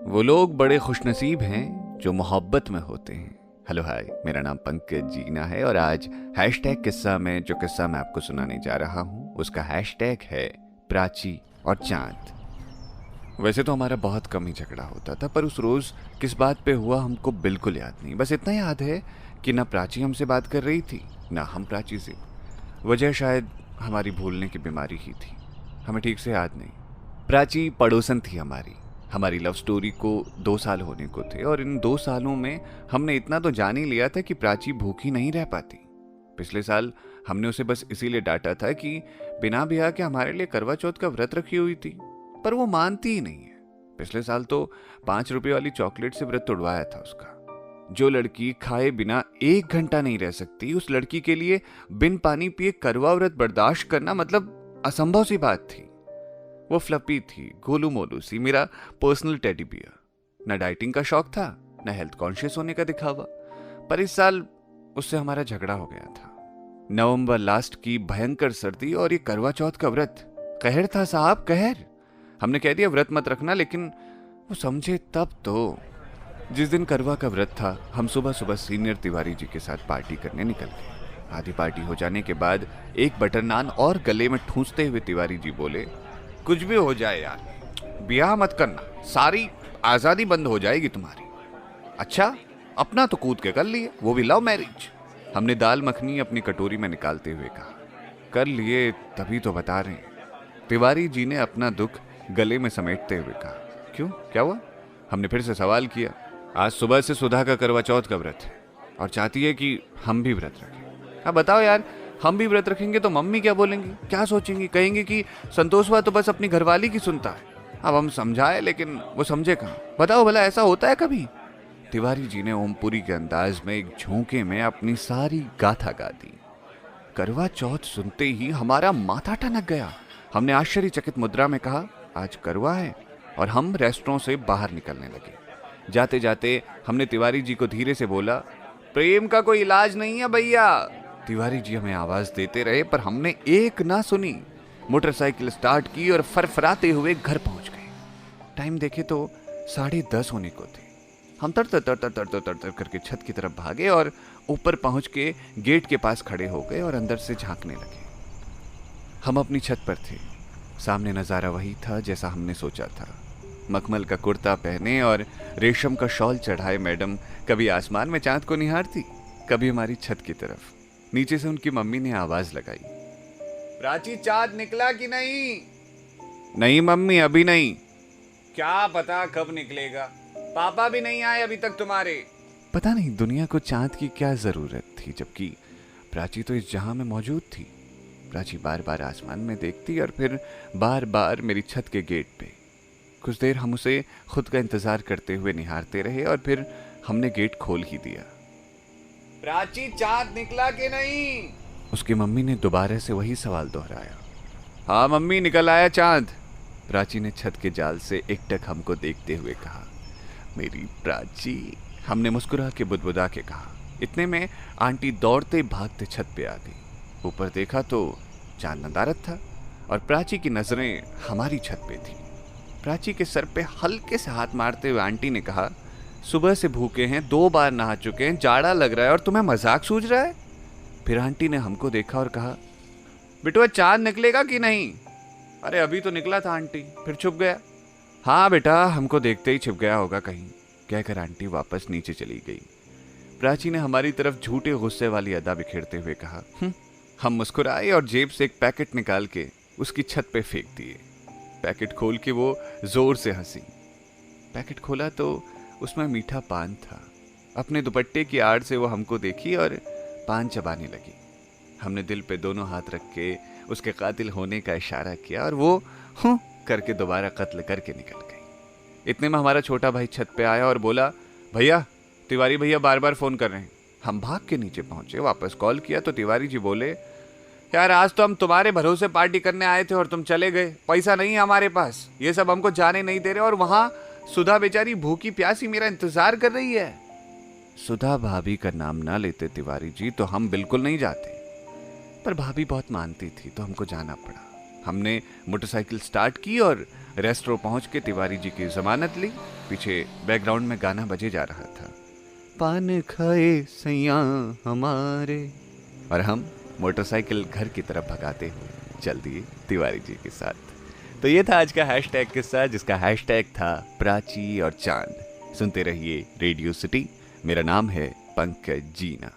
वो लोग बड़े खुशनसीब हैं जो मोहब्बत में होते हैं। हेलो हाय, मेरा नाम पंकज जीना है और आज हैशटैग किस्सा में जो किस्सा मैं आपको सुनाने जा रहा हूँ उसका हैशटैग है प्राची और चांद। वैसे तो हमारा बहुत कम ही झगड़ा होता था, पर उस रोज़ किस बात पे हुआ हमको बिल्कुल याद नहीं। बस इतना याद है कि ना प्राची हमसे बात कर रही थी ना हम प्राची से। वजह शायद हमारी भूलने की बीमारी ही थी, हमें ठीक से याद नहीं। प्राची पड़ोसन थी हमारी लव स्टोरी को 2 साल होने को थे और इन 2 सालों में हमने इतना तो जान ही लिया था कि प्राची भूखी नहीं रह पाती। पिछले साल हमने उसे बस इसीलिए डांटा था कि बिना ब्याह के हमारे लिए करवा चौथ का व्रत रखी हुई थी, पर वो मानती ही नहीं है। पिछले साल तो 5 रुपए वाली चॉकलेट से व्रत तोड़वाया था उसका। जो लड़की खाए बिना 1 घंटा नहीं रह सकती, उस लड़की के लिए बिन पानी पिए करवा व्रत बर्दाश्त करना मतलब असंभव सी बात थी। वो फ्लपी थी, गोलू मोलू सी, मेरा पर्सनल टेडी बियर। न डाइटिंग का शौक था न हेल्थ कॉन्शियस होने का दिखावा। पर इस साल उससे हमारा झगड़ा हो गया था। नवंबर लास्ट की भयंकर सर्दी और ये करवा चौथ का व्रत, कहर था साहब, कहर। हमने कह दिया व्रत मत रखना, लेकिन वो समझे तब तो। जिस दिन करवा का व्रत था हम सुबह सुबह सीनियर तिवारी जी के साथ पार्टी करने निकल गए। आधी पार्टी हो जाने के बाद एक बटर नान और गले में ठूंसते हुए तिवारी जी बोले, कुछ भी हो जाए यार, ब्याह मत करना, सारी आजादी बंद हो जाएगी तुम्हारी। अच्छा, अपना तो कूद के कर लिए, वो भी लव मैरिज। हमने दाल मखनी अपनी कटोरी में निकालते हुए कहा, कर लिए तभी तो बता रहे हैं। तिवारी जी ने अपना दुख गले में समेटते हुए कहा, क्यों, क्या हुआ? हमने फिर से सवाल किया। आज सुबह से सुधा का करवा चौथ का व्रत है और चाहती है कि हम भी व्रत रखें। अब बताओ यार, हम भी व्रत रखेंगे तो मम्मी क्या बोलेंगी, क्या सोचेंगी? कहेंगे कि संतोषवा तो बस अपनी घरवाली की सुनता है। अब हम समझाए लेकिन वो समझे कहाँ? बताओ भला, ऐसा होता है कभी? तिवारी जी ने ओमपुरी के अंदाज में एक झोंके में अपनी सारी गाथा गा दी। करवा चौथ सुनते ही हमारा माथा टनक गया। हमने आश्चर्यचकित मुद्रा में कहा, आज करवा है? और हम रेस्टोरेंट से बाहर निकलने लगे। जाते जाते हमने तिवारी जी को धीरे से बोला, प्रेम का कोई इलाज नहीं है भैया। तिवारी जी हमें आवाज देते रहे पर हमने एक ना सुनी। मोटरसाइकिल स्टार्ट की और फरफराते हुए घर पहुंच गए। टाइम देखे तो 10:30 होने को थे। हम तर करके छत की तरफ भागे और ऊपर पहुंच के गेट के पास खड़े हो गए और अंदर से झांकने लगे। हम अपनी छत पर थे। सामने नजारा वही था जैसा हमने सोचा था। मखमल का कुर्ता पहने और रेशम का शॉल चढ़ाए मैडम कभी आसमान में चांद को निहारती, कभी हमारी छत की तरफ। नीचे से उनकी मम्मी ने आवाज लगाई, प्राची चांद निकला कि नहीं? नहीं मम्मी, अभी नहीं। क्या पता कब निकलेगा, पापा भी नहीं आए अभी तक तुम्हारे। पता नहीं दुनिया को चांद की क्या जरूरत थी, जबकि प्राची तो इस जहां में मौजूद थी। प्राची बार बार आसमान में देखती और फिर बार बार मेरी छत के गेट पे। कुछ देर हम उसे खुद का इंतजार करते हुए निहारते रहे और फिर हमने गेट खोल ही दिया। प्राची चांद निकला कि नहीं? उसकी मम्मी ने दोबारा से वही सवाल दोहराया। हाँ मम्मी, निकल आया चांद। प्राची ने छत के जाल से एकटक हमको देखते हुए कहा, मेरी प्राची। हमने मुस्कुरा के बुदबुदा के कहा। इतने में आंटी दौड़ते भागते छत पे आ गई। ऊपर देखा तो चांद नदारत था और प्राची की नजरें हमारी छत पे थी। प्राची के सर पे हल्के से हाथ मारते हुए आंटी ने कहा, सुबह से भूखे हैं, 2 बार नहा चुके हैं, जाड़ा लग रहा है और तुम्हें मजाक सूझ रहा है? फिर आंटी ने हमको देखा और कहा, बेटुआ चांद निकलेगा कि नहीं? अरे अभी तो निकला था आंटी, फिर छुप गया। हाँ बेटा, हमको देखते ही छिप गया होगा कहीं, कहकर आंटी वापस नीचे चली गई। प्राची ने हमारी तरफ झूठे गुस्से वाली अदा बिखेरते हुए कहा। हम मुस्कुराए और जेब से एक पैकेट निकाल के उसकी छत पे फेंक दिए। पैकेट खोल के वो जोर से हंसी। पैकेट खोला तो उसमें मीठा पान था। अपने दुपट्टे की आड़ से वो हमको देखी और पान चबाने लगी। हमने दिल पे दोनों हाथ रख के उसके कातिल होने का इशारा किया और वो हूँ करके दोबारा कत्ल करके निकल गई। इतने में हमारा छोटा भाई छत पे आया और बोला, भैया, तिवारी भैया बार बार फोन कर रहे हैं। हम भाग के नीचे पहुंचे, वापस कॉल किया तो तिवारी जी बोले, यार आज तो हम तुम्हारे भरोसे पार्टी करने आए थे और तुम चले गए, पैसा नहीं है हमारे पास, ये सब हमको जाने नहीं दे रहे और वहां सुधा बेचारी भूखी प्यासी मेरा इंतजार कर रही है। सुधा भाभी का नाम ना लेते तिवारी जी तो हम बिल्कुल नहीं जाते, पर भाभी बहुत मानती थी तो हमको जाना पड़ा। हमने मोटरसाइकिल स्टार्ट की और रेस्टोरेंट पहुंच के तिवारी जी की जमानत ली। पीछे बैकग्राउंड में गाना बजे जा रहा था, पान खाए सैया हमारे, और हम मोटरसाइकिल घर की तरफ भगाते हुए चल दिए तिवारी जी के साथ। तो ये था आज का हैशटैग किस्सा, जिसका हैशटैग था प्राची और चांद। सुनते रहिए रेडियो सिटी। मेरा नाम है पंकज जीना।